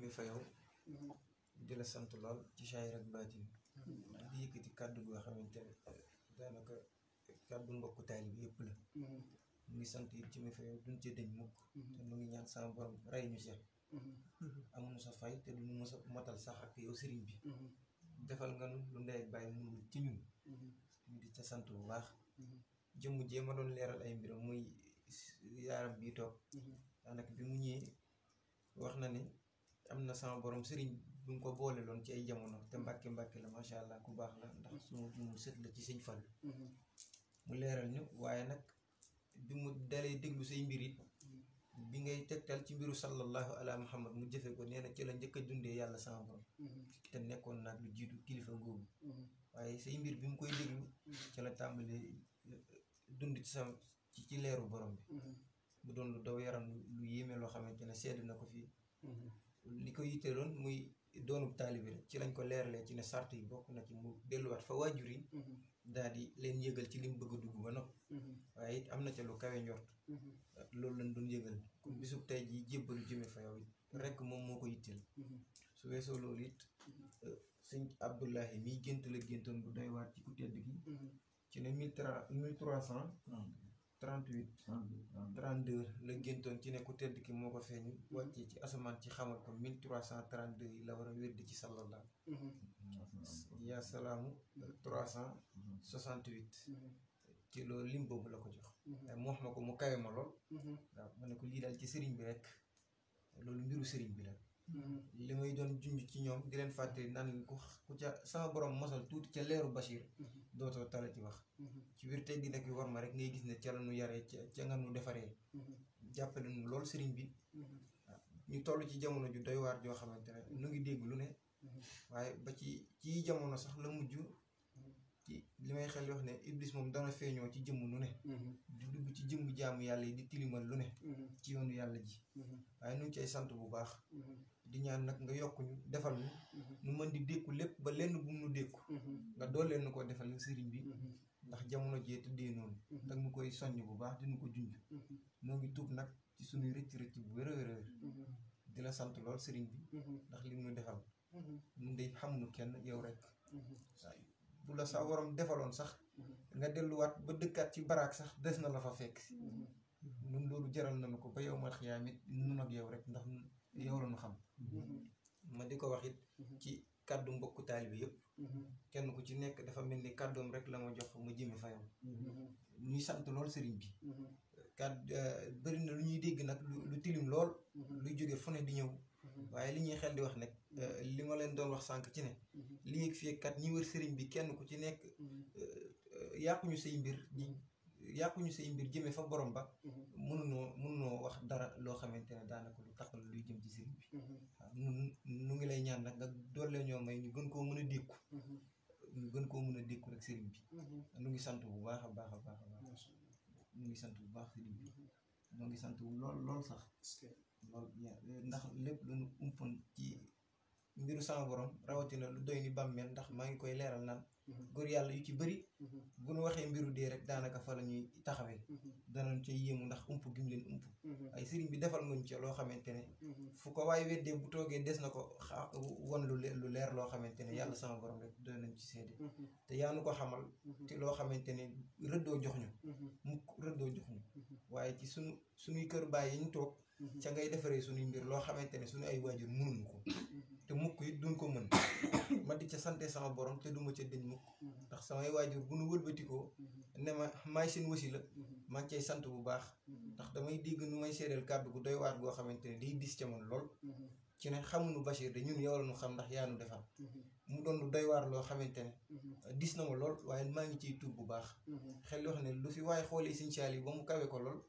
ngi fa yow di la sant lool ci saayir ak baatin di yëkkati kàddu goo xamante ne daanaka kàddu mbokku taalibe bi yëpp la mu ngi sant it ci mi fa yow duñ ci deñ mukk te mu ngi ñaan sama borom rey ñu si amuñu sa fay te duñu mos a matal sax ak yow sëriñ bi defal nga nu lu ndey ak bàyyi mënul ci ñun ñu di ca sant bu baax jëmm jee ma doon leeral ay mbiram muy yaaram bii toog daanaka bi mu ñëwee wax na ni am na sama borom sëriñ bu mu ko boole loon ci ay jamono te mbàkke la macha allah ku baax la ndax suma mu sët la ci sëñ Fall mu leeral ñu waaye nag bi mu dalee déglu say mbir it bi ngay tegtal ci mbiru sallallahu ala muhammad mu jëfe ko nee na ci la njëkk a dundee yàlla sama borom te nekkoon naag lu jiitu kilifa googu waaye say mbir bi mu koy déglu ci la tàmbalee dund ci sama ci leeru borom bi mu doon lu daw yaram lu yéeme loo xamante ne sedd na ko fii li ko yitteeloon muy doonub taalibe rek ci lañ ko leeralee ci ne sart yi bokk na ci mu delluwaat fa waajur yi daal di leen yëgal ci li mu bëgg a dugg ba noppi waaye it am na ca lu kawe njort loolu lañ doon yëgal comme bisub tey jii jébbalu jëme fa yow it rek moom moo ko yitteel su weesoo loolu it sëñ Abdullahi miy gént la géntoon bu doy waat ci ku tedd gi ci ne 1332 la géntoon ci ne ku tedd ki moo ko feeñ wàccee ci asamaan ci xamal ko 1332 yi la war a wérdi ci sallallahu yaa salaamu 368 ci loolu lim boobu la ko jox waaye mu wax ma ko mu kawe ma lool waaw ma ne ko lii daal ci sëriñ bi rek loolu mbiru sëriñ bi la li may doon junj ci ñoom di leen fàttali naan ku ca sama borom mosal tuuti ca leeru Bachir dootoo tala ci wax ci biir tey gi nag war ma rek ngay gis ne ca la nu yaree ca nga nu defaree jàppale nu lool sëriñ bi waaw ñu toll ci jamono ju doy waar joo xamante ne nu ngi dégg lu ne waaye ba ci jamono sax la mujj ci li may xel wax ne iblis moom dana feeñoo ci jëmm nu ne di dugg ci jëmm jaamu yàlla yi di tilimal lu ne ci yoonu yàlla ji waaye nu ngi cay sant bu baax di ñaan nag nga yokk ñu defal ñu nu mën di dékku lépp ba lenn bu mu nu dékku nga dooleel nu ko defal sëriñ bi ndax jamono jee tëddee noonu dag nu koy soññ bu baax di nu ko junj noo ngi tuub nag ci suñuy rëcc bu wér a wér di la sant lool sëriñ bi ndax li nu defal ñun de xamuñu kenn yow rek waaw bu la sa waroon defaloon sax nga delluwaat ba dëkkaat ci baraak sax des na la fa fekk si ñun loolu jaral nañu ko ba yow ma xiyaam it nun ak yow rek ndax yow la ñu xam ma di ko wax it ci kàddu mbokku taalibe yëpp kenn ku ci nekk dafa mel ni kàddoom rek la ma jox ma jëme fa yow ñuy sant lool sëriñ bi bëri na lu ñuy dégg nag lu tilim lool luy jóge fu ne di ñëw waaye li ñuy xel di wax nag li ma leen doon wax sànq ci ne li yëg fii kat ñi wër sëriñ bi kenn ku ci nekk yàquñu say mbir jëme fa borom ba mënunoo wax dara loo xamante ne daanaka lu taxal luy jëm ci sëriñ bi waaw nu ngi lay ñaan nag nga doole ñoo may ñu gën koo mën a dékku rek sëriñ bi nu ngi sant bu baax a baax ñu ngi sant bu baax sëriñ bi ñu ngi sant lool sax lool ndax lépp lu ñu umpoon ci mbiru sama borom rawatina lu doy ni bàmmeel ndax maa ngi koy leeral naan góor yàlla yu ci bëri bu ñu waxee mbiru dee rek daanaka fa la ñuy taxawee danañ ca yéemu ndax ump gi mu leen ump ay sëriñ bi defal nga ñu ca loo xamante ne fu ko waaye weddee bu toogee des na ko won lu leer loo xamante ne yàlla sama borom rek doy nañ ci seede te yaa nu ko xamal te loo xamante ne rëddoo jox ñu waaye ci suñuy kër bàyyi yi ñu toog ca ngay defaree suñuy mbir loo xamante ne suñu ay waajur mënuñu ko te mukk it duñ ko mën ma di ca sante sama borom te duma ca dëñ mukk ndax samay waajur bu nu wëlbatikoo ne ma maay seen wasila maa ngi cay sant bu baax ndax damay dégg nu may seedeel kàddu gu doy waar goo xamante ne day dis ca man lool ci ne xamuñu Bachir de ñun yow la ñu xam ndax yaa nu defal mu doon lu doy waar loo xamante ne dis na ma lool waaye maa ngi ciy tuub bu baax xel wax ne lu fi waaye xoolee Sëñ Saaliw ba mu kawe ko lool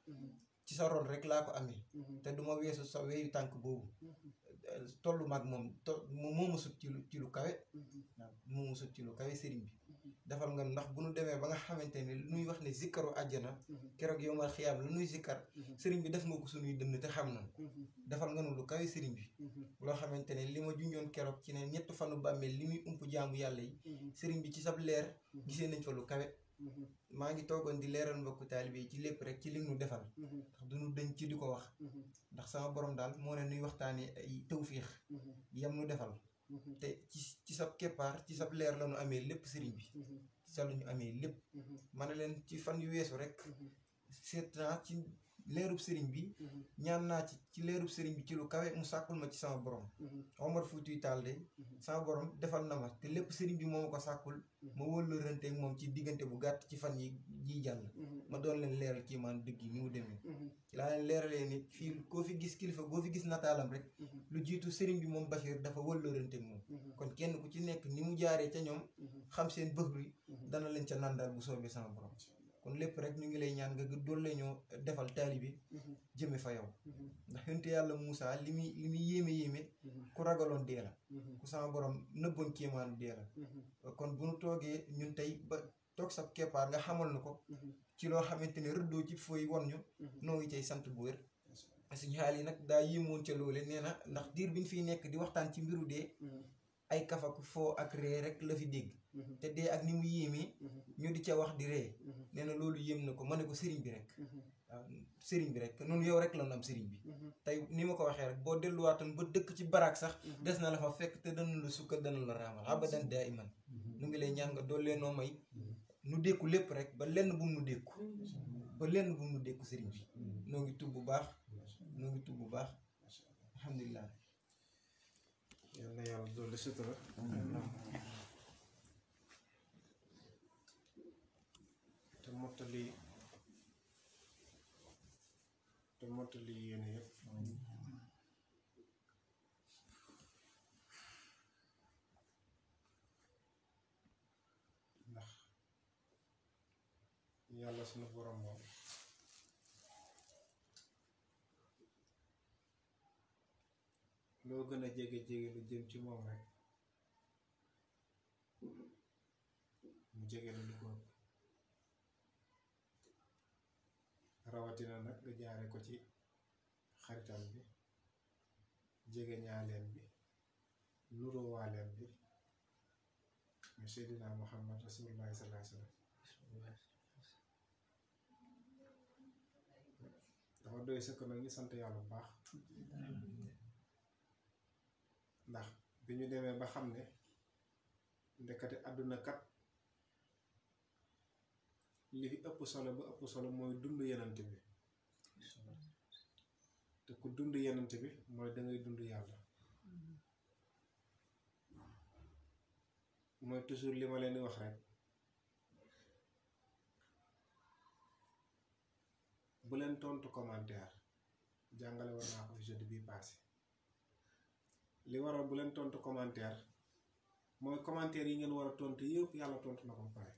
ci sa rol rek laa ko amee te duma weesu sa weyu tànk boobu tollu maag moom moo ma sut ci lu kawe waaw moo ma sut ci lu kawe sëriñ bi defal nga ndax bu nu demee ba nga xamante ne lu ñuy wax ne zikkaru àjjana keroog yow ma xiyaam lu nuy zikkar sëriñ bi def nga ko suñuy dënn te xam nañ defal nga nu lu kawe sëriñ bi loo xamante ne li ma junjoon keroog ci ne ñett fanu bàmmeel li muy ump jaamu yàlla yi sëriñ bi ci sab leer gisee nañ fa lu kawe maa ngi toogoon di leeral mbokku taalibe yi ci lépp rek ci li nu defal ndax duñu dëñ ci di ko wax ndax sama borom daal moo ne nuy waxtaanee ay tawfiix yam nu defal te ci sab keppaar ci sab leer la nu amee lépp sëriñ bi sa la ñu amee lépp ma ne leen ci fan yu weesu rek seet naa ci leerub sëriñ bi ñaan naa ci leerub sëriñ bi ci lu kawe mu sàkkul ma ci sama borom Omar Fuuti Taal de sama borom defal na ma te lépp sëriñ bi moo ma ko sàkkul ma wëllëranteeg moom ci diggante bu gàtt ci fan yi ji jàll ma doon leen leeral kii maan dëgg yi ni mu demee ci laa leen leeralee ni fii koo fi gis kilifa goo fi gis nataalam rek lu jiitu sëriñ bi moom Bachir dafa wëllëranteeg moom kon kenn ku ci nekk ni mu jaaree ca ñoom xam seen bëgg dana leen ca nandaal bu soobee sama borom kon lépp rek ñu ngi lay ñaan nga doole ñoo defal taalibi jëme fa yow ndax yonte yàlla Moussa li muy yéeme ku ragaloon dee la ku sama borom nëbboon kéemaanu dee la kon bu nu toogee ñun tey ba toog sa keppaar nga xamal na ko ci loo xamante ne rëddoo ci fooy won ñu noo ngi cay sant bu wér suñu xaal yi nag daa yéemoon ca loole nee na ndax diir bi ñu fiy nekk di waxtaan ci mbiru dee ay kafaku foo ak ree rek la fi dégg te dee ak ni mu yéemee ñu di ca wax di ree nee na loolu yéem na ko ma ne ko sëriñ bi rek waaw sëriñ bi rek noonu yow rek la nu am sëriñ bi tey ni ma ko waxee rek boo delluwaatoon ba dëkk ci baraak sax des na la fa fekk te dana la sukkal dana la raamal abadan daa iman nu ngi lay ñaan nga doole noo may nu dékku lépp rek ba lenn bu mu nu dékku ba lenn bu mu nu dékku sëriñ bi noo ngi tub bu baax alhamdulilah yal na yàlla dolli sutura te mottali yéene yëpp ndax yàlla sunu borom moom loo gën a jege lu jëm ci moom rek mu jege lu ko ëpp rawatina nag nga jaare ko ci xaritam bi jege ñaaleem bi nuroo waaleem bi mu Seydina Muhammad Rasulullahi sallallahu alayhi wasallam dafa doy sëkk nag ñu sant yàlla bu baax ndax bi ñu demee ba xam ne ndekete àdduna kat li fi ëpp solo ba ëpp solo mooy dund yenant bi te ku dund yenant bi mooy dangay dund yàlla mooy toujours li ma leen di wax rek bu leen tontu commentaire jàngale war naa ko fi jeudi bii passé li waral bu leen tontu commentaire mooy commentaire yi ngeen war a tontu yëpp yàlla tontu na ko ba pare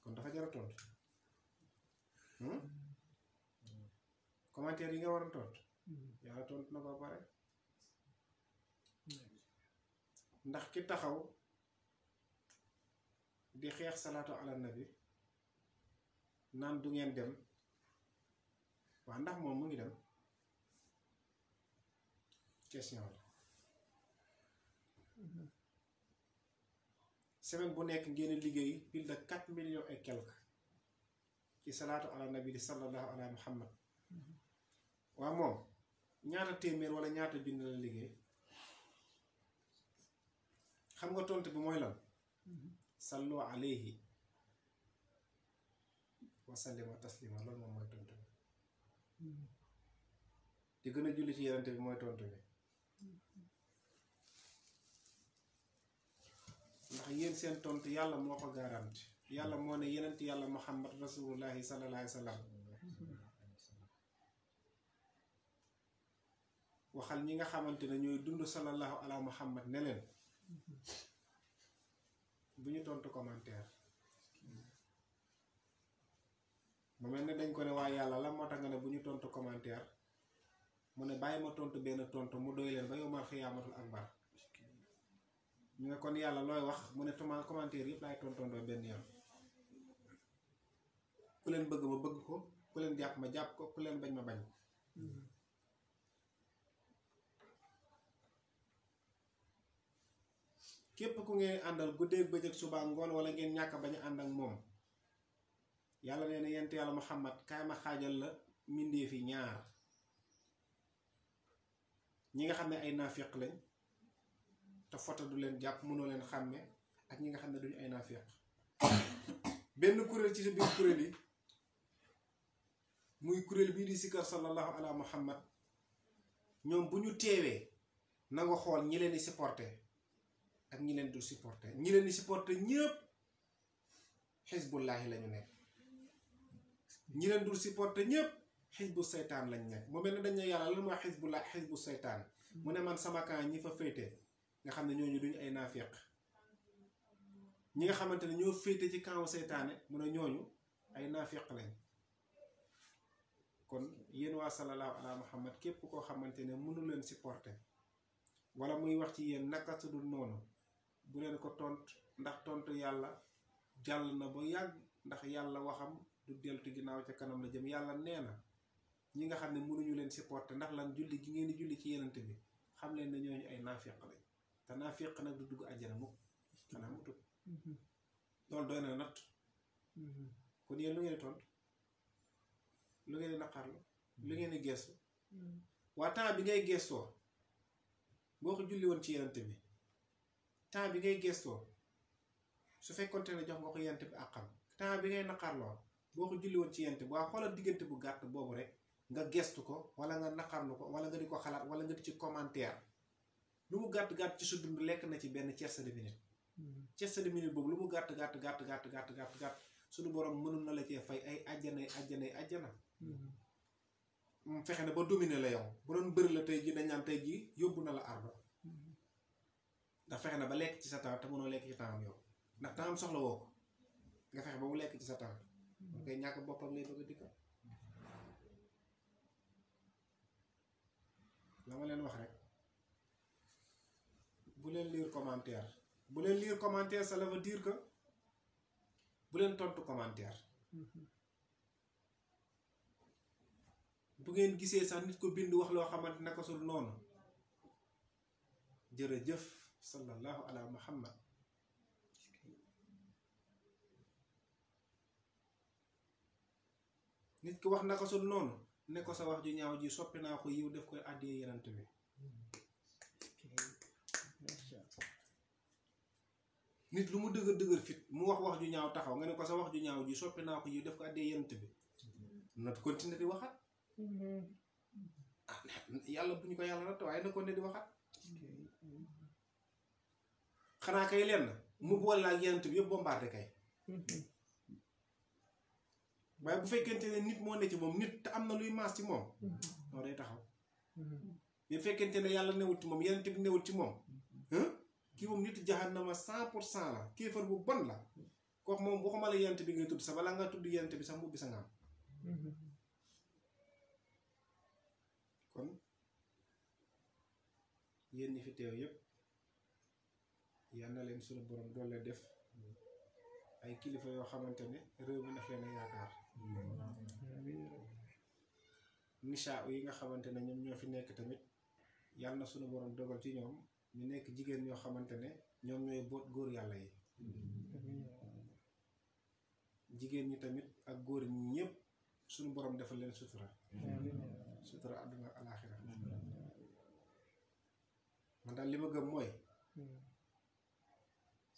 kon dafa jar a tontu commentaire yi nga war a tontu yàlla tontu na ko ba pare ndax ki taxaw di xeex salaatu ala nabi naan du ngeen dem waa ndax moom mu ngi dem question la semaine bu nekk ngeen liggéey pile de 4 millions et quelques ci salaatu ala nabi di sallallahu ala muhammad waa moom ñaata téeméer wala ñaata junni la liggéey xam nga tontu bi mooy lan sallu alayhi wa sallima taslima loolu moom mooy tontu bi di gën a julli ci yenante bi mooy tontu bi ndax yéen seen tontu yàlla moo ko garanti yàlla moo ne yenent yàlla muhammad rasulullahi sallallahu alayhi wa sallam waxal ñi nga xamante ne ñooy dund sallallahu ala muhammad ne leen bu ñu tontu commentaire mu mel ne dañ ko ne waa yàlla la moo tax nga ne bu ñu tontu commentaire mu ne bàyyi ma tontu benn tontu mu doy leen ba yowmal xiyaamatul akbar ñu ne kon yàlla looy wax mu ne tuma commentaire yëpp laay tontondoo benn yoon ku leen bëgg ma bëgg ko ku leen jàpp ma jàpp ko ku leen bañ ma bañ ko képp ku ngeen àndal guddeeg bëccëg suba ngoon wala ngeen ñàkk bañ a ànd ak moom yàlla nee na yent yàlla Muhammad kaay ma xaajal la mbindeef yi ñaar ñi nga xam ne ay naafiq lañ te foto du leen jàpp mënoo leen xàmme ak ñi nga xam ne duñu ay naafiq benn kuréel ci sa biir kuréel yi muy kuréel bii di sikkar sallallahu ala muhammad ñoom bu ñu teewee na nga xool ñi leen di supporté ak ñi leen dul supporté ñi leen di supporté ñëpp xisbullaahi lañu nekk ñi leen dul supporté ñëpp xisbu seytaan lañ nekk mu mel ne dañ ne yàlla lan mooy xisbullah xisbu seytaan mu ne man sama kan ñi fa féete nga xam ne ñooñu duñu ay naafiq ñi nga xamante ne ñoo féete ci kaw seytaane mu ne ñooñu ay naafiq lañ kon yéen waa sallallahu ala muhammad képp koo xamante ne mënu leen supporter wala muy wax ci yéen naka su dul noonu bu leen ko tontu ndax tontu yàlla jàll na ba yàgg ndax yàlla waxam du deltu ginnaaw ca kanam la jëm yàlla nee na ñi nga xam ne mënuñu leen supporter ndax lan julli gi ngeen di julli ci yenante bi xam leen ne ñooñu ay naafiq lañ te naafiq nag du dugg àjjana mukk xanaa mu tut loolu doy na natt kon yéen lu ngeen di tontu lu ngeen di naqarlu lu ngeen di gestu waa temps bi ngay gestoo boo ko julli woon ci yenante bi temps bi ngay gestoo su fekkonte ne jox nga ko yenante bi àqam temps bi ngay naqarloo boo ko julli woon ci yenante bi waa xoolal diggante bu gàtt boobu rek nga gestu ko wala nga naqarlu ko wala nga di ko xalaat wala nga di ci commentaire lu mu gàtt-gàtt ci sa dund lekk na ci benn tierce de minute tierce de minute boobu lu mu gàtt suñu borom mënul na la cee fay ay àjjana fexe na ba dominer la yow bu doon bëri la tey ji dañ naan tey ji yóbbu na la ardo ndax fexe na ba lekk ci sa temps te mënoo lekk ci temps am yow ndax temps am soxla woo ko nga fexe ba mu lekk ci sa temps kon koy ñàkk boppam lay bëgg a dikka la ma leen wax rek bu leen lire commentaire ça veut dire que bu leen tontu commentaire bu ngeen gisee sax nit ko bind wax loo xamante naka sul noonu jërëjëf sallallahu ala muhammad nit ki wax naka sul noonu ne ko sa wax ju ñaaw ji soppi naa ko yiw def koy àddee yenant bi nit lu mu dëgër fit mu wax ju ñaaw taxaw nga ne ko sa wax ju ñaaw ji soppi naa ko yiw def ko àddee yenant bi na continuer di waxat yàlla bu ñu ko yàlla natt waaye na ko ne di waxat xanaa kay lenn mu boole ak yenant bi yëpp bombardé kay waaye bu fekkente ne nit moo ne ci moom nit te am na luy maas ci moom noo day taxaw bu fekkente ne yàlla newul ci moom yenant bi newul ci moom kii moom nit jahannama 100% la kéefar bu bon la kooku moom waxuma la yenant bi ngay tudd sa balaa nga tudd yenant bi sax mbubbi sa ngaam kon yéen ñi fi teew yépp yal na leen suñu borom doole def ay kilifa yoo xamante ne réew mi daf leen a yaakaar nisha yi nga xamante ne ñoom ñoo fi nekk tamit yal na suñu borom dogal ci ñoom ñu nekk jigéen ñoo xamante ne ñoom ñooy boot góor yàlla yi jigéen ñi tamit ak góor ñi ñëpp suñu borom defal leen sutura sutura àdduna ak alaaxira man daal li ma gëm mooy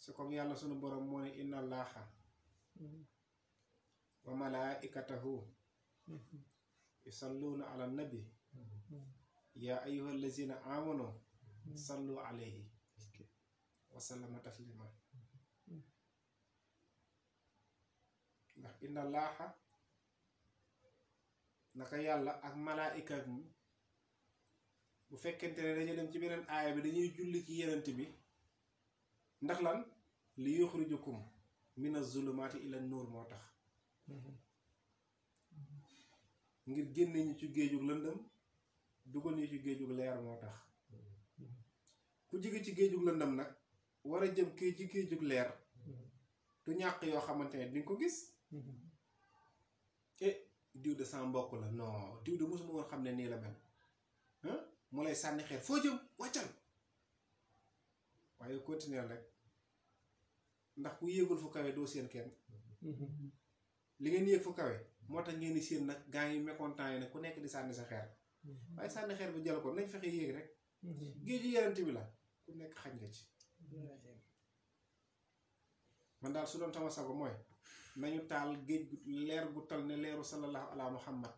su comme yàlla sunu borom moo ne inna allaha wa malaikatahu yusalluna ala nabi ya ayyuha allazina amanu sallu alayhi wa sallama taslima ndax inna allaha naka yàlla ak malaayika bi bu fekkente ne dañu dem ci beneen aaya bi dañuy julli ci yenent bi ndax lan li yuxrijukum mina zulumaati ila nuur moo tax ngir génne ñu ci géejug lëndëm dugal ñu ci géejug leer moo tax ku jóge ci géejug lëndëm nag war a jëm kii ci géejug leer du ñàkk yoo xamante ne dinga ko gis diw de sama mbokk la non diw de mosuma woon xam ne nii la mel mu lay sànni xeer foo jëm wàccal waaye continuer rek ndax ku yéegul fu kawe doo seen kenn li ngeen yéeg fu kawe moo tax ngeen di seen nag gaa yi mécontent yi ne ku nekk di sànni sa xeer waaye sànni xeer bi jël ko nañ fexe yéeg rek géeju yenent bi la ku nekk xañ nga ci man daal su doon sama sago mooy nañu taal géej gu leer gu tal ne leeru sallallahu ala muhammad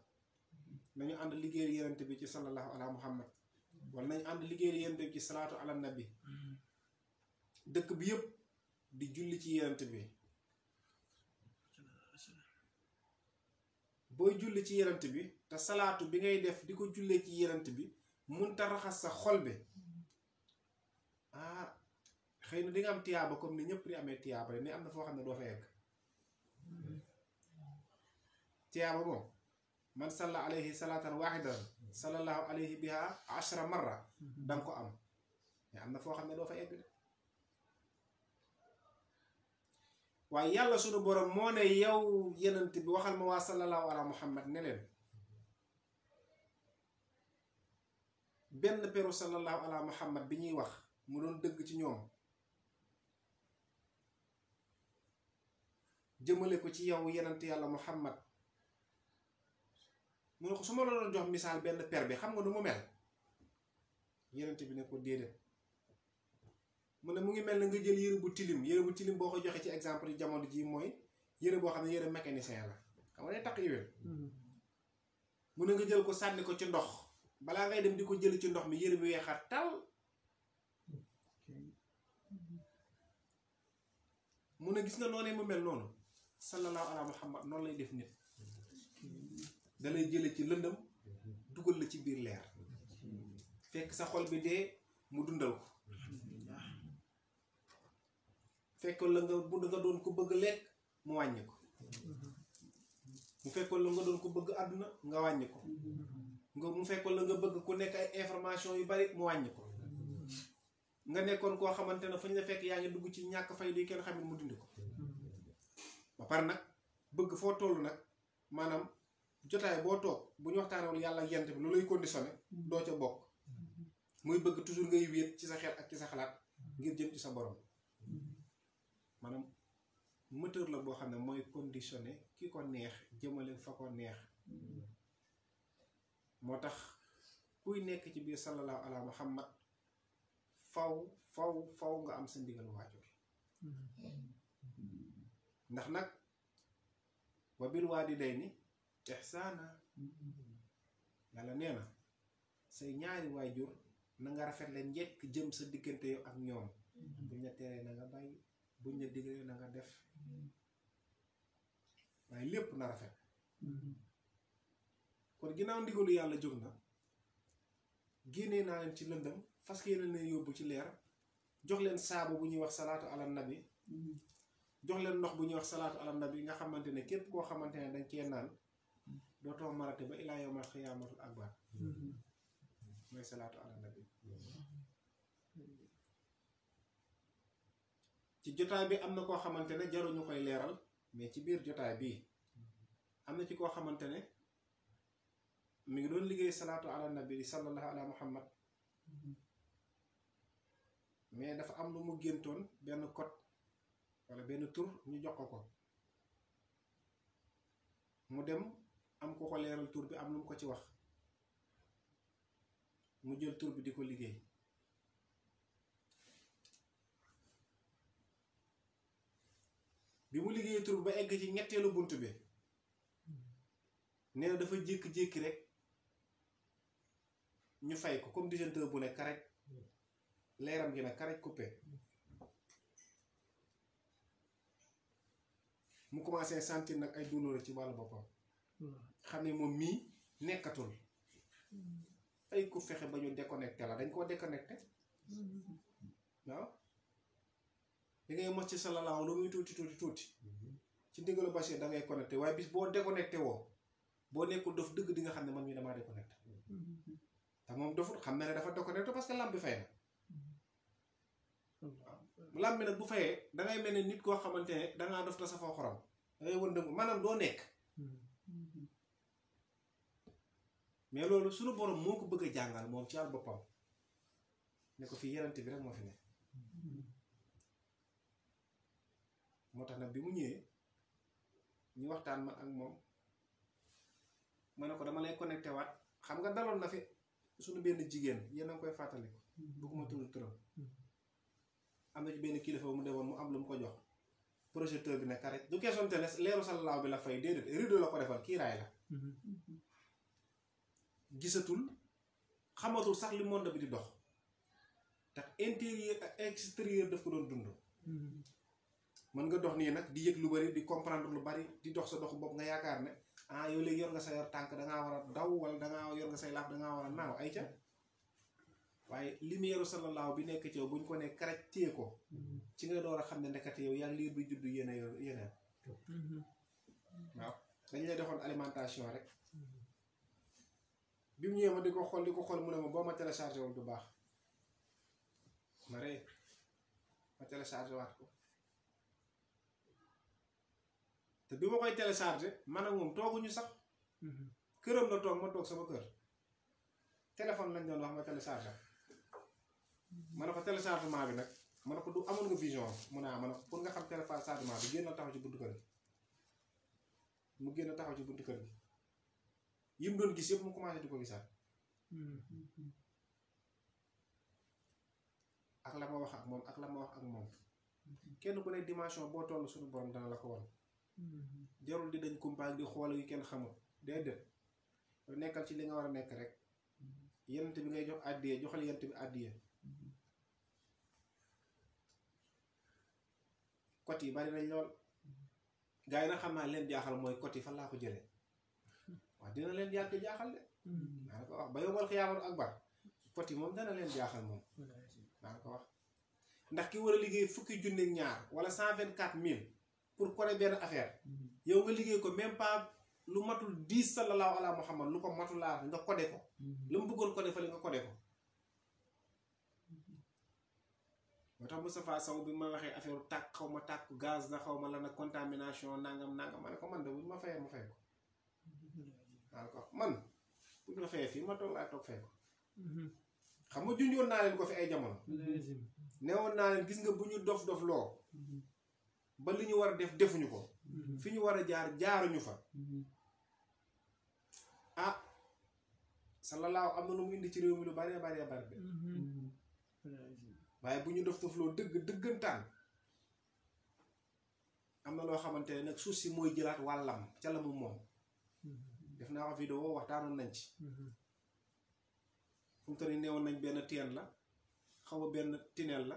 nañu ànd liggéeyal yenent bi ci sallallahu ala muhammad wala nañu ànd liggéeyal yenent bi ci salaatu ala nabi dëkk bi yëpp di julli ci yenent bi booy julli ci yenent bi te salaatu bi ngay def di ko jullee ci yenent bi mun ta raxas sa xol bi ah xëy na di nga am tiyaaba comme ni ñëpp di amee tiyaaba ni am na foo xam ne doo fa yegg tiyaaba moom man salla alayhi salaatan waaxidan sallallahu alayhi biha 10 marra danga ko am mais am na foo xam ne doo fa yegg de waaye yàlla sunu borom moo ne yow yenent bi waxal ma waa sallallahu ala muhammad ne leen benn peru sallallahu ala muhammad bi ñuy wax mu doon dëgg ci ñoom jëmale ko ci yow yenent yàlla muhammad mu ne ko su ma la doon jox misaal benn per bi xam nga nu mu mel yenent bi ne ko déedéet mu ne mu ngi mel ne nga jël yére bu tilim boo ko joxee ci exemple yi jamono ji mooy yére boo xam ne yére mécanicien la xam nga day takk huile mu ne nga jël ko sànni ko ci ndox balaa ngay dem di ko jël ci ndox mi yére bi weexaat tal mu ne gis nga noonee mu mel noonu sallallahu ala muhammad noonu lay def nit dalay jële ci lëndëm dugal la ci biir leer fekk sa xol bi dee mu dundal ko fekkoon la nga doon ko bëgg lekk mu wàññi ko mu fekkoon la nga doon ko bëgg àdduna nga wàññi ko mu fekkoon la nga bëgg ku nekk ay information yu bari mu wàññi ko nga nekkoon koo xamante ne fu ñu la fekk yaa ngi dugg ci ñàkk fay di kenn xamit mu dindi ko ba pare nag bëgg foo toll nag maanaam jotaay boo toog bu ñu waxtaanewul yàlla ak yent bi lu lay conditionné doo ca bokk muy bëgg toujours ngay wéet ci sa xel ak ci sa xalaat ngir jëm ci sa borom maanaam moteur la boo xam ne mooy conditionné ki ko neex jëmale fa ko neex moo tax kuy nekk ci biir sallallahu ala muhammad faw nga am sa ndigal waajur ndax nag wa bil waalidayni ihsaana yàlla nee na say ñaari waajur na nga rafet la njëkk jëm sa diggante yow ak ñoom buñ la teree na nga bàyyi buñ la digalee na nga def waaye lépp na rafet kon ginnaaw ndigalu yàlla jóg na génnee naa leen ci lëndëm fas yéene na yóbbu ci leer jox leen saabu bu ñuy wax salaatu ala nabi jox leen ndox bu ñuy wax salaatu ala nabi nga xamante ne képp koo xamante ne dañ cee naan dootoo marate ba ilaa yawmal xiyaamatul akbar mooy salaatu ala nabi ci jotaay bi am na koo xamante ne jaruñu koy leeral mais ci biir jotaay bii am na ci koo xamante ne mi ngi doon liggéey salaatu ala nabi sallallahu ala muhammad mais dafa am lu mu géntoon benn code wala benn tur ñu jox ko mu dem am ko ko leeral tur bi am lu mu ko ci wax mu jël tur bi di ko liggéey bi mu liggéey tur bi ba egg ci ñetteelu bunt bi nee na dafa jékki-jékki rek ñu fay ko comme disjoncteur bu ne karaj leeram gi nag karaj coupé mu commencé sentir nag ay douleur ci wàllu boppam xam ne moom mii nekkatul ay ku fexe ba ñu déconnecté la dañ koo déconnecté waaw li ngay mos ci sallallahu lu muy tuuti ci ndigalu Bachir da ngay connecté waaye bis boo déconnecté woo boo nekkul dof dëgg di nga xam ne man mii damaa déconnecté te moom doful xam na ne dafa déconnecté parce que lamp bi fay na waaw lamp bi nag bu fayee dangay mel ne nit koo xamante ne dangaa dof ta safoo xorom dangay wën dëgg maanaam doo nekk mais loolu suñu borom moo ko bëgg a jàngal moom ci àll boppam ne ko fii yerante bi rek moo fi ne moo tax nag bi mu ñëwee ñu waxtaan man ak moom ma ne ko dama lay connecté waat xam nga daloon na fi suñu benn jigéen yéen a ngi koy fàttali ko bëgguma tudd turam am na ci benn kilifa mu demoon mu am lu mu ko jox projecteur bi ne karaj du question te ne leeru sallallahu bi la fay déedéet rideau la ko defal kiiraay la gisatul xamatul sax li monde bi di dox tax intérieur ak extérieur daf ko doon dund mën nga dox nii nag di yëg lu bari di comprendre lu bari di dox sa doxu bopp nga yaakaar ne ah yow léegi yor nga sa yor tànk dangaa war a daw wala dangaa yor nga say laaf dangaa war a naaw ay ca waaye lumière sallallahu bi nekk ci yow buñ ko ne karaj téye ko ci nga door a xam ne ndekete yow yaa liir bi juddu yeneen waaw dañ lay defoon alimentation rek bi mu ñëwee ma di ko xool mu ne ma boo ma téléchargé wul du baax ma ree ma téléchargé waat ko te bi ma koy téléchargé man ak moom tooguñu sax këram la toog ma toog sama kër téléphone lañ doon wax ma téléchargé ma ne ko téléchargement bi nag ma ne ko du amoon nga vision mu ne ma ne ko pour nga xam téléchargement bi génn taxaw ci buntu kër gi mu génn taxaw ci buntu kër gi yi mu doon gis yëpp mu commencé di ko gisaat ak la ma wax ak moom ak la ma wax ak moom kenn ku ne dimension boo toll suñu borom dana la ko won jarul di dañ kumpaag di xool yu kenn xamul déedéet nekkal ci li nga war a nekk rek yent bi ngay jox àddiya joxal yent bi àddiya côté yi bari nañ lool gars yi nag xam naa leen jaaxal mooy côté yi fan laa ko jëlee waaw dina leen yàgg jaaxal de maa ko wax ba yombal xiyaamatu akbar côté yi moom dana leen jaaxal moom maa ko wax ndax ki war a liggéey fukki junni ak ñaar wala 124 000 pour kore benn affaire yow nga liggéey ko même pas lu matul 10 sallallahu ala muhammad lu ko matul laa nga codé ko lu mu bëggoon codé fa li nga codé ko moo tax Moustapha Sow bi ma waxee affaire tàkk xaw ma tàkk gaz la xaw ma la nag contamination nangam ma ne ko man de bu ñu ma fayee ma fay ko waaw ko man bu ñu ma fayee fii ma toog laa toog fay ko xam nga junjoon naa leen ko fi ay jamono newoon naa leen gis nga bu ñu dof loo ba li ñu war a def defuñu ko fi ñu war a jaar jaaruñu fa ah sallallahu am na lu mu indi ci réew mi lu baree baree bari de waaye bu ñu dof loo dëggantaan am na loo xamante ne nag suuf si mooy jëlaat wàllam ca la mu moom def naa wax vidéo waxtaanoon nañ ci fu mu toll nii neewoon nañ benn teen la xaw ma benn tineel la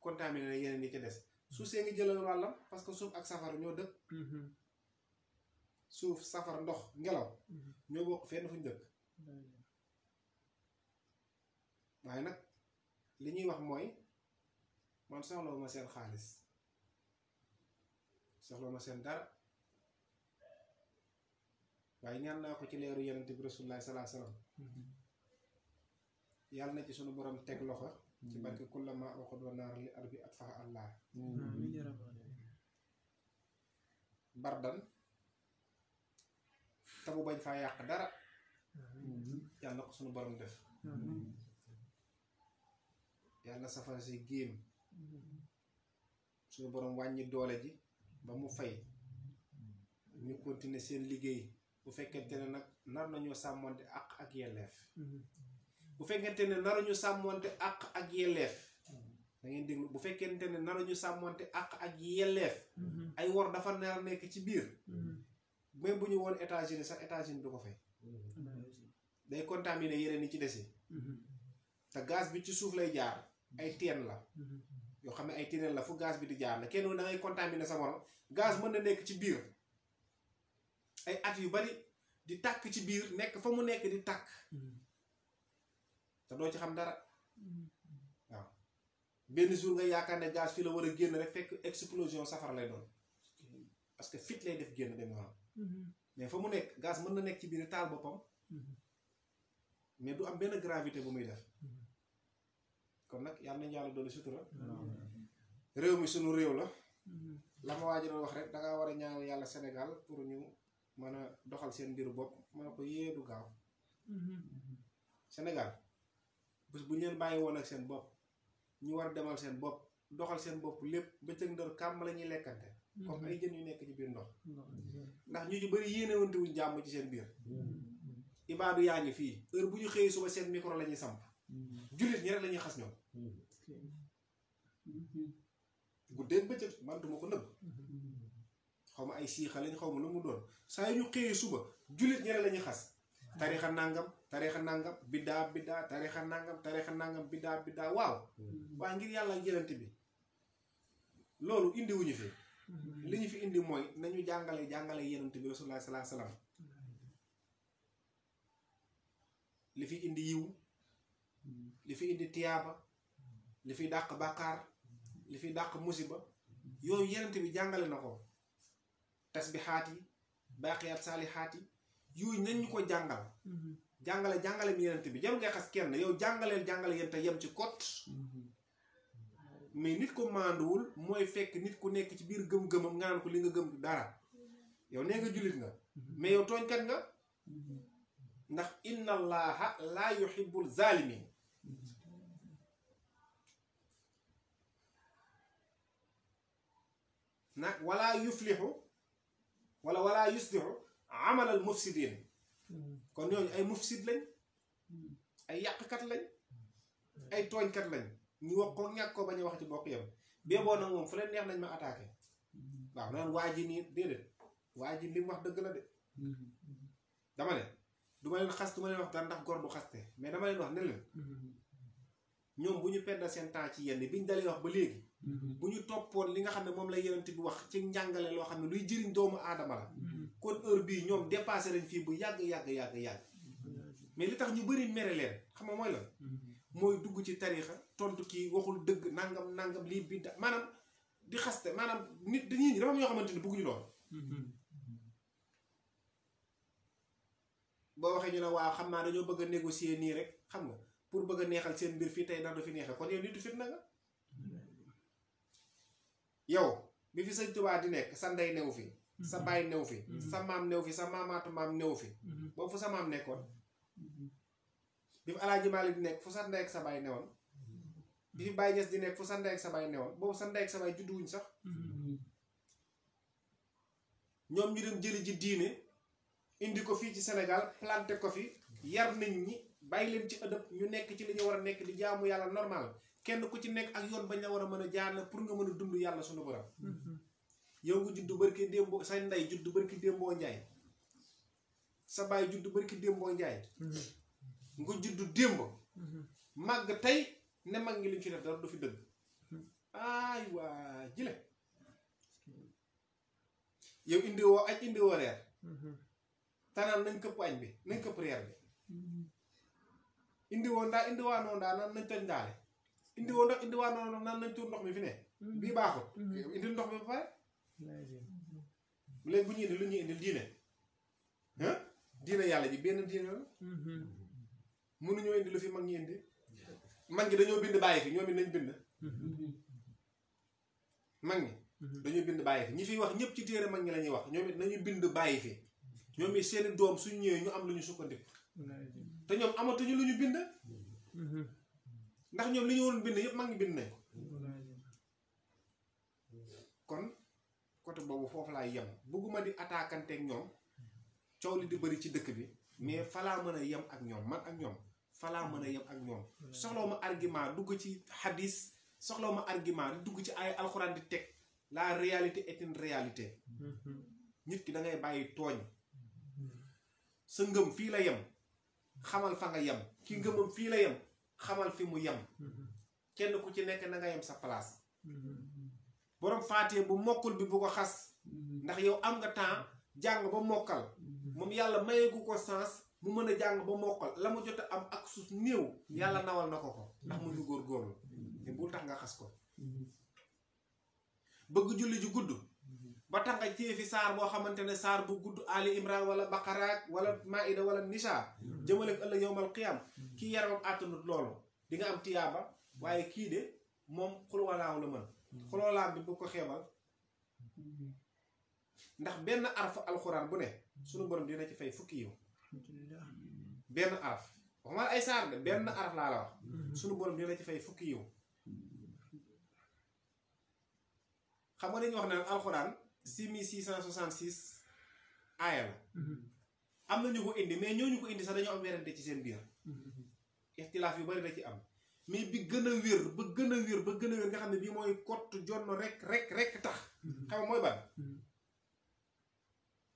contaminé na yeneen yi ci des suuf see ngi jëlal wàllam parce que suuf ak safara ñoo dëkk suuf safara ndox ngelaw ñoo bokk fenn fuñ dëkk waaye nag li ñuy wax mooy man soxlawu ma seen xaalis soxlawu ma seen dara waaye ñaan naa ko ci leeru yonent bi rasulullah sallallahu alayhi wasallam yàlla na ci sunu borom teg loxo ci barke kullama waxut wa naar li arbi at faxa allah bardan te mu bañ faa yàq dara yàlla na ko sunu borom def yàlla na safara si géem suñu borom wàññi doole ji ba mu fay ñu continuer seen liggéey bu fekkente ne nag nar nañoo sàmmonte àq ak yelleef bu fekkente ne naruñu sàmmonte àq ak yelleef da ngeen déglu bu fekkente ne naruñu sàmmonte àq ak yelleef ay wor dafa nar nekk ci biir même bu ñu woon États-Unis sax États-Unis du ko fay day contaminer yeneen yi ci desi te gaz bi ci suuf lay jaar ay teen la yoo xam ne ay tineel la fu gaz bi di jaar la kenn da ngay contaminer sa morom gaz mën na nekk ci biir ay at yu bari di tàkk ci biir nekk fa mu nekk di tàkk te doo ci xam dara waaw benn jour nga yaakaar ne gaz fii la war a génn rek fekk explosion safara lay doon parce que fit lay def génn dem yoonam mais fa mu nekk gaz mën na nekk ci biir taal boppam mais du am benn gravité bu muy def kon nag yàlla nañu yàlla doole sutura réew mi sunu réew la ma waaj doon wax rek dangaa war a ñaan yàlla Sénégal pour ñu mën a doxal seen mbiru bopp mën a ko yéedu gaaw Sénégal bés bu ñu leen bàyyi woon ak seen bopp ñu war a demal seen bopp doxal seen bopp lépp bëccëg ndër kàmm la ñuy lekkante comme ay jën yu nekk ci biir ndox ndax ñu ci bëri yéenewante wuñ jàmm ci seen biir ibaadu yaa ngi fii heure bu ñu xëyee suba seen micro la ñuy samp jullit ñi rek la ñuy xas ñoom guddeeg bëccëg man duma ko nëbb xaw ma ay siixa lañ xaw ma lu mu doon saa yu ñu xëyee suba jullit ñi rek la ñuy xas tarixa nangam biddaa tarixa nangam biddaa waaw waa ngir yàlla ak jëlante bi loolu indi wuñu fi li ñu fi indi mooy nañu jàngale yenent bi rasulullah sallallahu alayhi wasallam li fi indi yiw li fi indi tiyaaba li fi dàq bàkkaar li fi dàq musiba yooyu yenent bi jàngale na ko tasbihaat yi baaqiyaat saalihaat yi yooyu nañ ñu ko jàngale mi yenent bi jarul ngay xas kenn yow jàngale yéen te yem ci kot mais nit ko maanduwul mooy fekk nit ku nekk ci biir gëm-gëmam nga naan ko li nga gëm dara yow nee nga jullit nga mais yow tooñkat nga ndax inna allaha laa yuhibbul zalimin nag wala yuflihu wala yuslihu amalal mufsidin kon ñooñu ay mufsid lañ ay yàqkat lañ ay tooñkat lañ ñu wax ko ñàkk ko bañ a wax ci bokk yam bee boo nag moom fu leen neex nañ ma attaqué waaw naan waa ji nii déedéet waa ji li mu wax dëgg la de dama ne du ma leen xas du ma leen wax dara ndax góor du xaste mais dama leen wax ne leen ñoom bu ñu perdre seen temps ci yenn biñ dalee wax ba léegi bu ñu toppoon li nga xam ne moom la yenent bi wax ci njàngale loo xam ne luy jëriñ doomu aadama la kon heure bii ñoom dépassé lañ fii bu yàgg mais li tax ñu bëri mere leen xam nga mooy la mooy dugg ci tariixa tontu kii waxul dëgg nangam lii bidda maanaam di xaste maanaam nit dañuy ñi dafa am ñoo xamante ni bëgguñu lool boo waxee ñu ne waaw xam naa dañoo bëgg a négocier nii rek xam nga pour bëgg a neexal seen mbir fii tey ndax du fi neexal kon yow nitu fitna nga yow bi fi Sëñ Tuubaa di nekk sa ndey new fi sa baay new fi sa maam new fi sa maamaatu maam new fi boobu fu sa maam nekkoon bi fi Alaaji Maalik di nekk fu sa ndey ak sa baay newoon bi fi Baay Ñas di nekk fu sa ndey ak sa baay newoon boobu sa ndey ak sa baay judduwuñ sax ñoom ñu dem jëli ji diine indi ko fii ci Sénégal planté ko fi yar nit ñi bàyyi leen ci ëdëb ñu nekk ci li ñu war a nekk di jaamu yàlla normal kenn ku ci nekk ak yoon bañ la war a mën a jaar pour nga mën a dund yàlla sunu borom yow nga juddu barki démboo sa ndey juddu barki démboo njaay sa baay juddu barki démboo njaay nga juddu démb màgg tey ne mag ngi liñ ci def dara du fi dëgg ay waa jile yow indiwoo añ indiwoo reer tanaan nañ këpp añ bi nañ këpp reer bi indiwoo ndaa indiwaanoo ndaa naan nañ toj ndaale indiwoo ndox indiwaanoo naan nañ tuur ndox mi fi ne bii baaxul indil ndox mi ba pare léegi bu ñu indi lu ñuy indil diine diine yàlla ji benn diine la mënuñoo indi lu fi mag ñi indi mag ñi dañoo bind bàyyi fi ñoom it nañ bind mag ñi dañoo bind bàyyi fi ñi fiy wax ñëpp ci téere mag ñi la ñuy wax ñoom it nañu bind bàyyi fi ñoom it seeni doom suñ ñëwee ñu am lu ñu sukkandiku te ñoom amatuñu lu ñu bind ndax ñoom li ñu woon bind yëpp mag ñi bind nañ kon côté boobu foofu laay yem bëgguma di attaquanteeg ñoom coow li di bëri ci dëkk bi mais falaa mën a yem ak ñoom man ak ñoom falaa mën a yem ak ñoom soxlaw ma argument dugg ci hadis soxlaw ma argument di dugg ci ay alxuraan di teg la réalité est une réalité nit ki da ngay bàyyi tooñ sa ngëm fii la yem xamal fa nga yem ki ngëmam fii la yem xamal fi mu yem kenn ku ci nekk na nga yem sa place borom faatee bu mokkul bi bu ko xas ndax yow am nga temps jàng ba mokkal moom yàlla mayeegu ko sens mu mën a jàng ba mokkal la mu jot a am ak suuf néew yàlla nawal na ko ndax mu ngi góorgóorlu te bul tax nga xas ko bëgg julli ju gudd ba tax nga téye fi saar boo xamante ne saar bu gudd Ali Imran wala Baqaraat wala Maïda wala Nisa jëmale ko ëllëg yowmal qiyam kii yaramam àttanut loolu di nga am tiyaaba waaye kii de moom xulwalaaw la mën xulwalaam bi bu ko xeebal ndax benn araf alxuraan bu ne sunu borom dina ci fay fukki yiw benn araf waxuma ay saar de benn araf laa la wax sunu borom dina ci fay fukki yiw xam nga dañuy wax naan alxuraan 6666 aaya la am na ñu ko indi mais ñooñu ko indi sax dañoo am werante ci seen biir ixtilaaf yu bari da ci am mais bi gën a wér ba gën a wér ba gën a wér nga xam ne bii mooy kott jonn rek tax xam nga mooy ban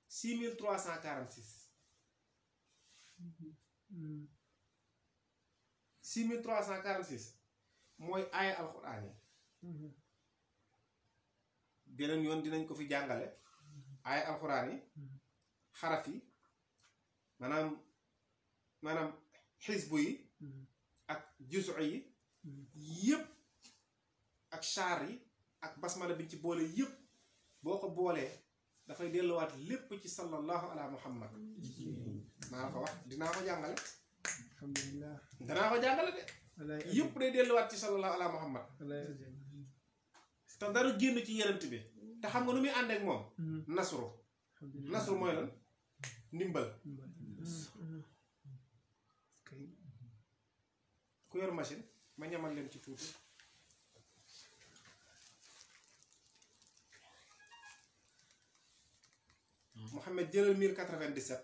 6346 6346 mooy aaya alxuraan yi beneen yoon dinañ ko fi jàngale aaya alxuraan yi xaraf yi maanaam xisbu yi ak juzu yi yëpp ak char yi ak basmala bi ci boole yëpp boo ko boolee dafay delluwaat lépp ci sallallahu ala muhammad maa la ko wax dinaa ko jàngale alhamdulillah danaa ko jàngale de yëpp day delluwaat ci sallallahu ala muhammad te dara génn ci yenent bi te xam nga nu muy ànd ak moom nasru mooy lan ndimbal ku yor machine ma ñamal leen ci tuuti Mouhamed jëlal 1097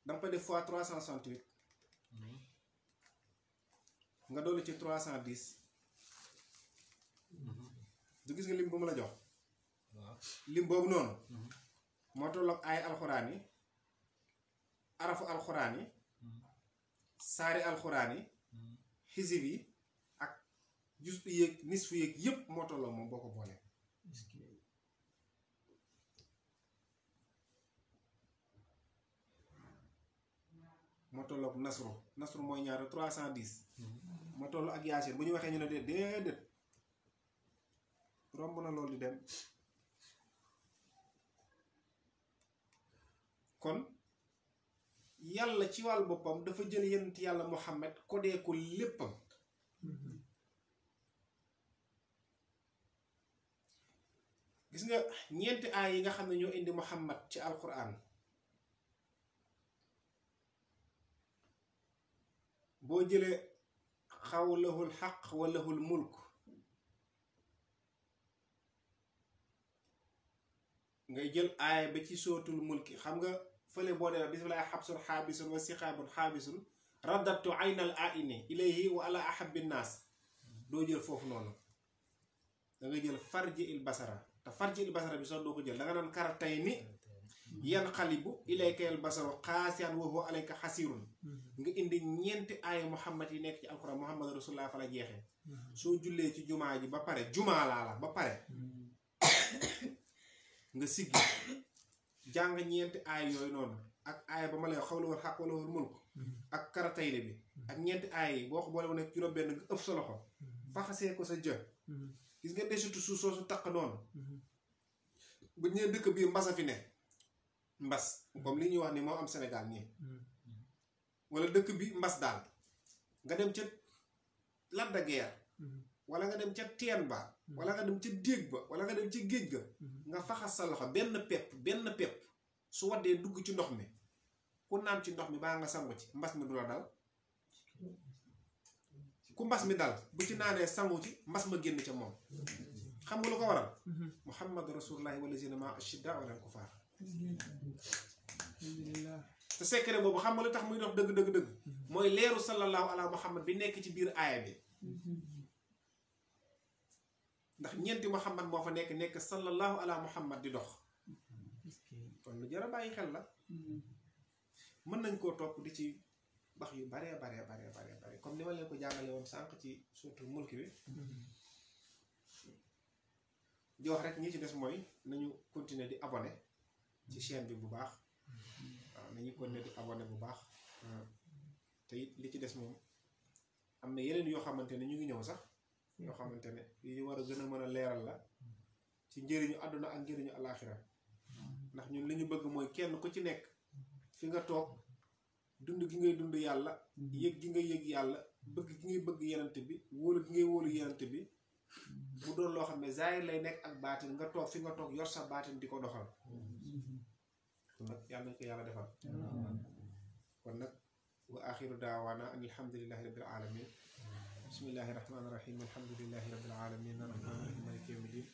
danga koy def fois 368 nga dolli ci 310 du gis nga lim bu mu la jox lim boobu noonu moo tolloog ay alxuraan yi arafu alxuraan yi saari alxuraan yi xisib yi ak jus yéeg nisfu yéeg yépp moo tolloog moom boo ko boolee moo tolloog nasru mooy ñaata 310 moo tollu ak yaasin bu ñu waxee ñu ne déedéet romb na loolu di dem kon yàlla ci wàll boppam dafa jël yonent yàlla Muhammad kodee ko léppam gis nga ñeenti aay yi nga xam ne ñoo indi Muhammad ci alquran boo jëlee xaw lahul xaq wa lahul mulk ngay jël aaya ba ci sootul mulki xam nga fële boo dee bismillahi xabsun xaabisun wa sixaabun xaabisun raddatu aynal aini ilayhi wa ala ahabbi naas doo jël foofu noonu da nga jël farji il basara te farji il basara bi sax doo ko jël da nga naan karatay ni yan xalibu ilayka al basaru xaasiyaan wa huwa alayka xasirun nga indi ñeenti aaya muhammad yi nekk ci alxuraan muhammad rasulullah fa la jeexee soo jullee ci jumaa ji ba pare jumaa laa la ba pare nga siggi jàng ñeenti aay yooyu noonu ak aaya ba ma lay xaw la war xaq wala war mulk ak karatayne bi ak ñeenti aay yi boo ko boole mu nekk juróom-benn nga ëpp sa loxo faxasee ko sa jë gis nga desitu suuf soosu taq noonu bu ñëwee dëkk bii mbasa fi ne mbas comme li ñuy wax ni moo am Sénégal nii wala dëkk bi mbas daal nga dem ca Lac de Guiers wala nga dem ca teen ba wala nga dem ca déeg ba wala nga dem ca géej ga nga faxas sa loxo benn pepp su waddee dugg ci ndox mi ku naan ci ndox mi baa nga sangu ci mbas mi du la dal ku mbas mi dal bu ci naanee sangu ci mbas ma génn ca moom xam nga lu ko waral muhammad rasulullahi walazina ma ashidda wala kufaar te secret boobu xam nga lu tax muy dox dëgg mooy leeru sallallahu ala muhammad bi nekk ci biir aaya bi ndax ñeenti muhammad moo fa nekk sallallahu ala muhammad di dox kon lu jar a bàyyi xel la mën nañ koo topp di ci wax yu bare comme ni ma leen ko jàngale woon sànq ci surtout mulki bi di wax rek ñi ci des mooy nañu continuer di abonné ci chaîne bi bu baax waaw nañu continuer di abonné bu baax te it li ci des moom am na yeneen yoo xamante ne ñu ngi ñëw sax yoo xamante ne yi war a gën a mën a leeral la ci njëriñu àdduna ak njëriñu alaaxira ndax ñun li ñu bëgg mooy kenn ku ci nekk fi nga toog dund gi ngay dund yàlla yëg gi ngay yëg yàlla bëgg gi ngay bëgg yenant bi wóolu gi ngay wóolu yenant bi mu doon loo xam ne zaahir lay nekk ak baatin nga toog fi nga toog yor sa baatin di ko doxal kon nag yàlla nañ ko yàlla defal kon nag wa axiru daawaana an alhamdulillahi rabbil alamin bismillahi rahmaani rahim alhamdulillahi rabbil alamin arrahmaani rahim maliki yawmi din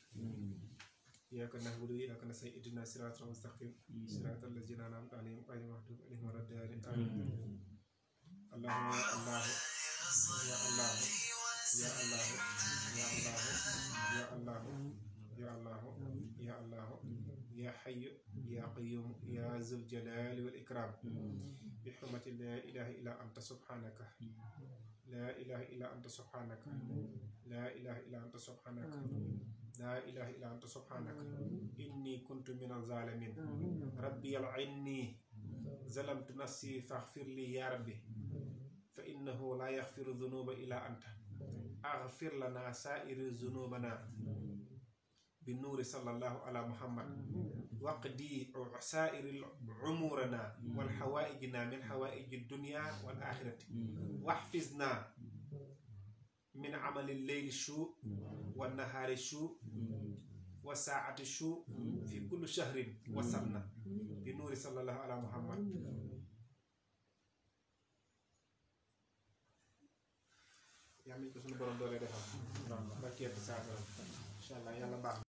إياك نعبد وإياك نستعين اهدنا الصراط المستقيم صراط الذين أنعمت عليهم غير المغضوب عليهم ولا الضالين آمين اللهم يا الله يا الله يا الله يا الله يا الله يا الله يا حي يا قيوم يا ذو الجلال والإكرام بحرمة لا إله إلا أنت سبحانك لا إله إلا أنت سبحانك لا إله إلا أنت سبحانك لا إله إلا أنت سبحانك إني كنت من الظالمين ربي يلعني ظلمت نفسي فاغفر لي يا ربي فإنه لا يغفر الذنوب إلا أنت أغفر لنا سائر ذنوبنا بالنور صلى الله على محمد وقدي سائر عمورنا والحوائجنا من حوائج الدنيا والآخرة واحفظنا من عمل الليل الشوء والنهار الشوء وساعة الشوء في كل شهر وسنة بالنور صلى الله على محمد يا من كسر برندولة ده هم بركي أتصاب إن شاء الله يلا بعد